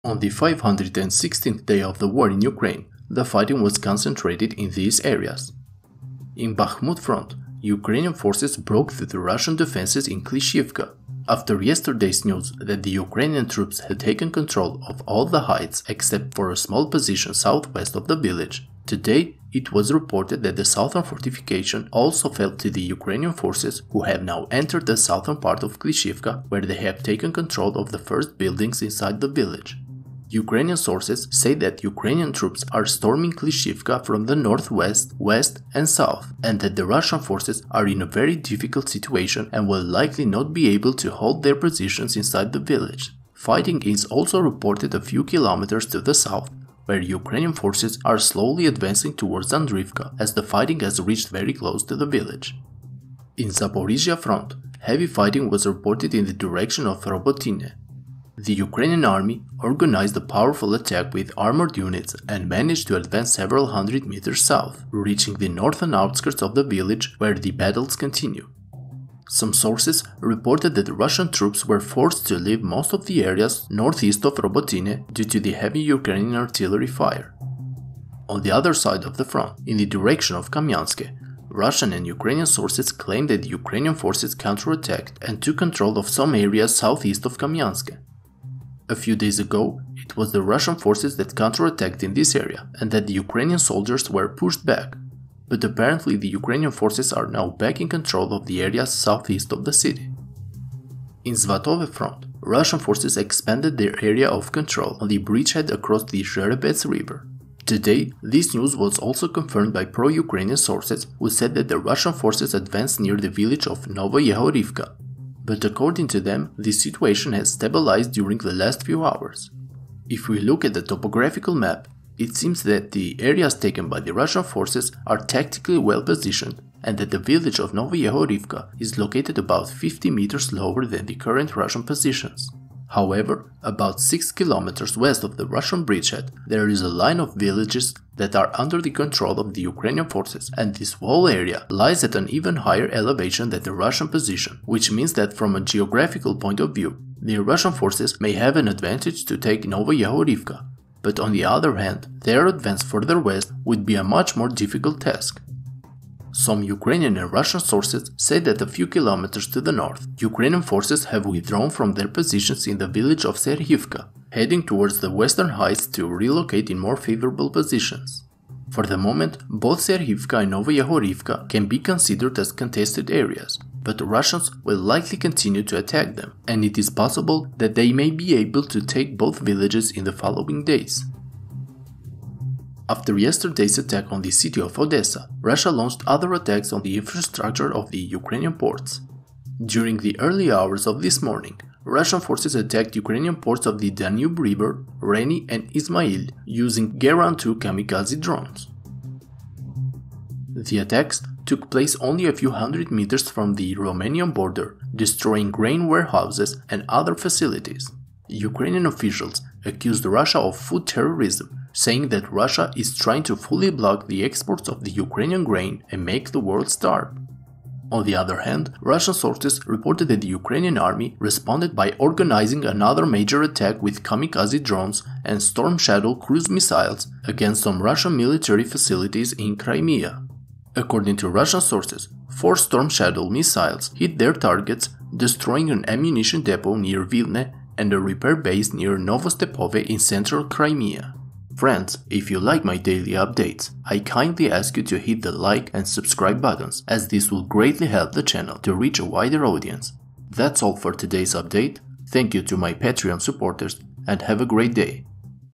On the 516th day of the war in Ukraine, the fighting was concentrated in these areas. In Bakhmut front, Ukrainian forces broke through the Russian defenses in Klishchiivka. After yesterday's news that the Ukrainian troops had taken control of all the heights except for a small position southwest of the village, today it was reported that the southern fortification also fell to the Ukrainian forces, who have now entered the southern part of Klishchiivka, where they have taken control of the first buildings inside the village. Ukrainian sources say that Ukrainian troops are storming Klishchiivka from the northwest, west and south, and that the Russian forces are in a very difficult situation and will likely not be able to hold their positions inside the village. Fighting is also reported a few kilometers to the south, where Ukrainian forces are slowly advancing towards Zherebets as the fighting has reached very close to the village. In Zaporizhzhia front, heavy fighting was reported in the direction of Robotyne. The Ukrainian army organized a powerful attack with armored units and managed to advance several hundred meters south, reaching the northern outskirts of the village where the battles continue. Some sources reported that the Russian troops were forced to leave most of the areas northeast of Robotyne due to the heavy Ukrainian artillery fire. On the other side of the front, in the direction of Kamyansk, Russian and Ukrainian sources claim that the Ukrainian forces counterattacked and took control of some areas southeast of Kamyansk. A few days ago, it was the Russian forces that counterattacked in this area and that the Ukrainian soldiers were pushed back, but apparently the Ukrainian forces are now back in control of the areas southeast of the city. In Svatove front, Russian forces expanded their area of control on the bridgehead across the Zherebets River. Today, this news was also confirmed by pro-Ukrainian sources who said that the Russian forces advanced near the village of Novaya-Horivka. But according to them, the situation has stabilized during the last few hours. If we look at the topographical map, it seems that the areas taken by the Russian forces are tactically well positioned and that the village of Novaya-Horivka is located about 50 meters lower than the current Russian positions. However, about 6 kilometers west of the Russian bridgehead, there is a line of villages that are under the control of the Ukrainian forces, and this whole area lies at an even higher elevation than the Russian position, which means that from a geographical point of view, the Russian forces may have an advantage to take Novaya-Horivka, but on the other hand, their advance further west would be a much more difficult task. Some Ukrainian and Russian sources say that a few kilometers to the north, Ukrainian forces have withdrawn from their positions in the village of Klishchiivka, heading towards the western heights to relocate in more favorable positions. For the moment, both Klishchiivka and Novaya-Horivka can be considered as contested areas, but the Russians will likely continue to attack them, and it is possible that they may be able to take both villages in the following days. After yesterday's attack on the city of Odessa, Russia launched other attacks on the infrastructure of the Ukrainian ports. During the early hours of this morning, Russian forces attacked Ukrainian ports of the Danube River, Reni and Izmail using Geran-2 kamikaze drones. The attacks took place only a few hundred meters from the Romanian border, destroying grain warehouses and other facilities. Ukrainian officials accused Russia of food terrorism, saying that Russia is trying to fully block the exports of the Ukrainian grain and make the world starve. On the other hand, Russian sources reported that the Ukrainian army responded by organizing another major attack with kamikaze drones and Storm Shadow cruise missiles against some Russian military facilities in Crimea. According to Russian sources, 4 Storm Shadow missiles hit their targets, destroying an ammunition depot near Vilna and a repair base near Novostepove in central Crimea. Friends, if you like my daily updates, I kindly ask you to hit the like and subscribe buttons, as this will greatly help the channel to reach a wider audience. That's all for today's update. Thank you to my Patreon supporters and have a great day.